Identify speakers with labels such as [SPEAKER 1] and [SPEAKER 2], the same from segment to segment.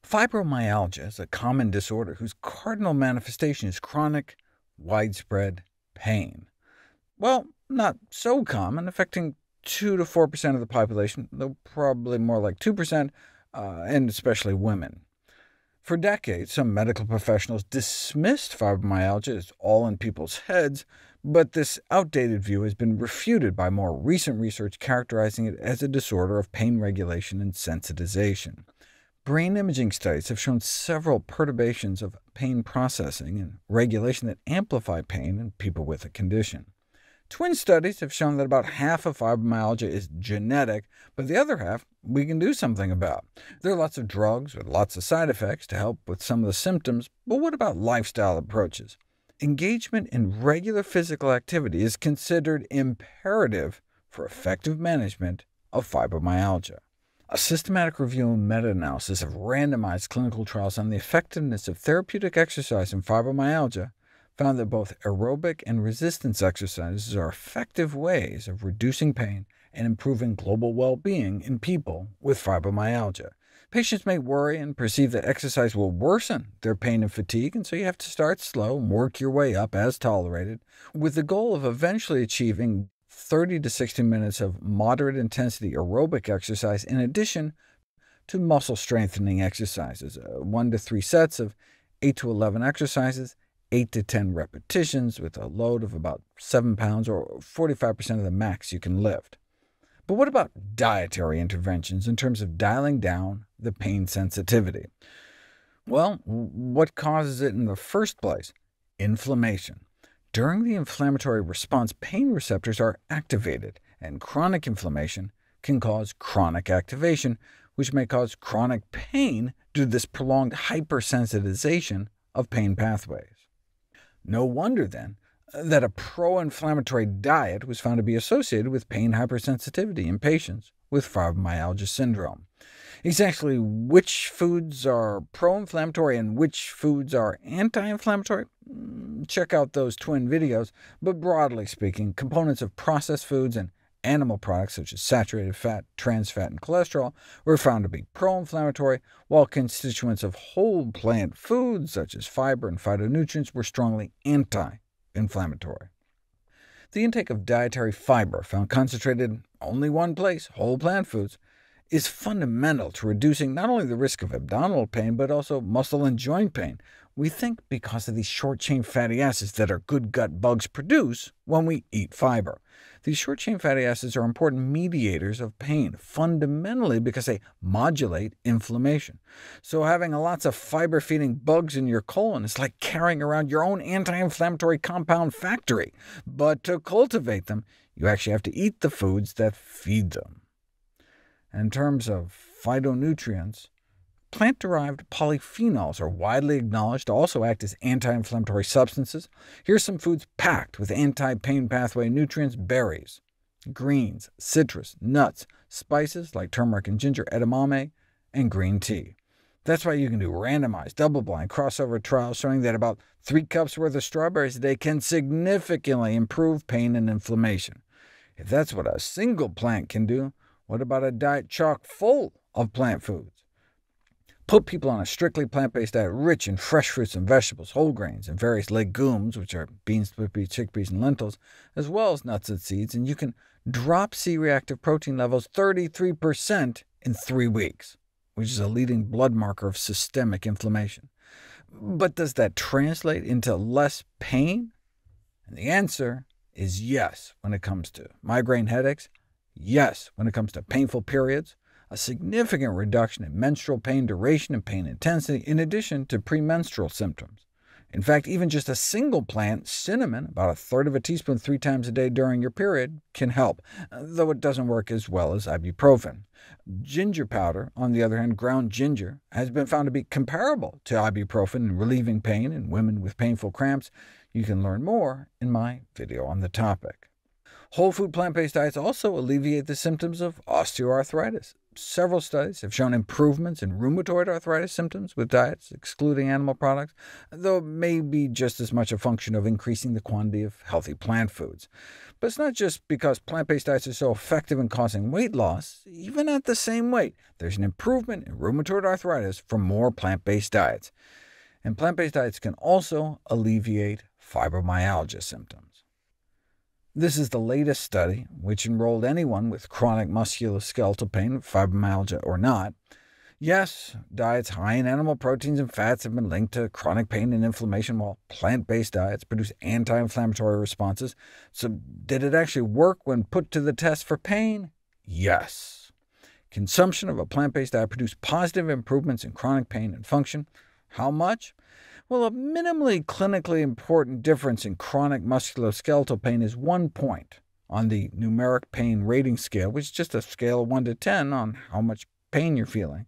[SPEAKER 1] Fibromyalgia is a common disorder whose cardinal manifestation is chronic, widespread pain. Well, not so common, affecting 2 to 4% of the population, though probably more like 2%, and especially women. For decades, some medical professionals dismissed fibromyalgia as all in people's heads, but this outdated view has been refuted by more recent research characterizing it as a disorder of pain regulation and sensitization. Brain imaging studies have shown several perturbations of pain processing and regulation that amplify pain in people with the condition. Twin studies have shown that about half of fibromyalgia is genetic, but the other half we can do something about. There are lots of drugs with lots of side effects to help with some of the symptoms, but what about lifestyle approaches? Engagement in regular physical activity is considered imperative for effective management of fibromyalgia. A systematic review and meta-analysis of randomized clinical trials on the effectiveness of therapeutic exercise in fibromyalgia found that both aerobic and resistance exercises are effective ways of reducing pain and improving global well-being in people with fibromyalgia. Patients may worry and perceive that exercise will worsen their pain and fatigue, and so you have to start slow and work your way up as tolerated, with the goal of eventually achieving 30 to 60 minutes of moderate-intensity aerobic exercise in addition to muscle-strengthening exercises, 1 to 3 sets of 8 to 11 exercises, 8 to 10 repetitions with a load of about 7 pounds, or 45% of the max you can lift. But what about dietary interventions in terms of dialing down the pain sensitivity? Well, what causes it in the first place? Inflammation. During the inflammatory response, pain receptors are activated, and chronic inflammation can cause chronic activation, which may cause chronic pain due to this prolonged hypersensitization of pain pathways. No wonder, then, that a pro-inflammatory diet was found to be associated with pain hypersensitivity in patients with fibromyalgia syndrome. Exactly which foods are pro-inflammatory and which foods are anti-inflammatory? Check out those twin videos, but broadly speaking, components of processed foods and animal products such as saturated fat, trans fat, and cholesterol were found to be pro-inflammatory, while constituents of whole plant foods such as fiber and phytonutrients were strongly anti-inflammatory. The intake of dietary fiber, found concentrated in only one place, whole plant foods, is fundamental to reducing not only the risk of abdominal pain, but also muscle and joint pain. We think because of these short-chain fatty acids that our good gut bugs produce when we eat fiber. These short-chain fatty acids are important mediators of pain, fundamentally because they modulate inflammation. So having lots of fiber-feeding bugs in your colon is like carrying around your own anti-inflammatory compound factory. But to cultivate them, you actually have to eat the foods that feed them. In terms of phytonutrients, plant-derived polyphenols are widely acknowledged to also act as anti-inflammatory substances. Here's some foods packed with anti-pain pathway nutrients: berries, greens, citrus, nuts, spices like turmeric and ginger, edamame, and green tea. That's why you can do randomized, double-blind, crossover trials showing that about 3 cups worth of strawberries a day can significantly improve pain and inflammation. If that's what a single plant can do, what about a diet chock full of plant foods? Put people on a strictly plant-based diet rich in fresh fruits and vegetables, whole grains, and various legumes, which are beans, chickpeas, and lentils, as well as nuts and seeds, and you can drop C-reactive protein levels 33% in 3 weeks, which is a leading blood marker of systemic inflammation. But does that translate into less pain? And the answer is yes when it comes to migraine headaches, yes when it comes to painful periods, a significant reduction in menstrual pain duration and pain intensity, in addition to premenstrual symptoms. In fact, even just a single plant, cinnamon, about 1/3 of a teaspoon 3 times a day during your period, can help, though it doesn't work as well as ibuprofen. Ginger powder, on the other hand, ground ginger, has been found to be comparable to ibuprofen in relieving pain in women with painful cramps. You can learn more in my video on the topic. Whole food plant-based diets also alleviate the symptoms of osteoarthritis, several studies have shown improvements in rheumatoid arthritis symptoms with diets excluding animal products, though it may be just as much a function of increasing the quantity of healthy plant foods. But it's not just because plant-based diets are so effective in causing weight loss. Even at the same weight, there's an improvement in rheumatoid arthritis from more plant-based diets. And plant-based diets can also alleviate fibromyalgia symptoms. This is the latest study, which enrolled anyone with chronic musculoskeletal pain, fibromyalgia or not. Yes, diets high in animal proteins and fats have been linked to chronic pain and inflammation, while plant-based diets produce anti-inflammatory responses. So did it actually work when put to the test for pain? Yes. Consumption of a plant-based diet produced positive improvements in chronic pain and function. How much? Well, a minimally clinically important difference in chronic musculoskeletal pain is 1 point on the numeric pain rating scale, which is just a scale of 1 to 10 on how much pain you're feeling.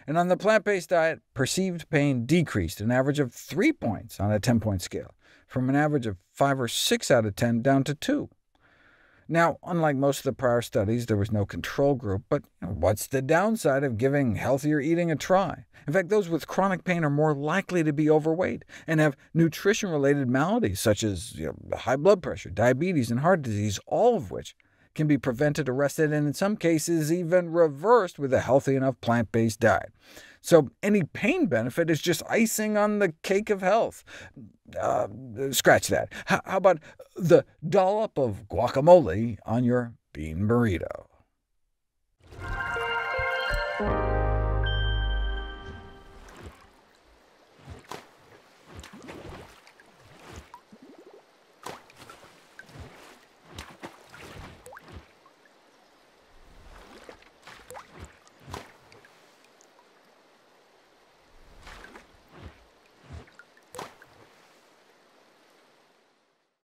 [SPEAKER 1] And on the plant-based diet, perceived pain decreased an average of 3 points on a 10-point scale, from an average of 5 or 6 out of 10 down to 2. Now, unlike most of the prior studies, there was no control group, but what's the downside of giving healthier eating a try? In fact, those with chronic pain are more likely to be overweight and have nutrition-related maladies such as high blood pressure, diabetes, and heart disease, all of which can be prevented, arrested, and in some cases even reversed with a healthy enough plant-based diet. So any pain benefit is just icing on the cake of health. Scratch that. How about the dollop of guacamole on your bean burrito?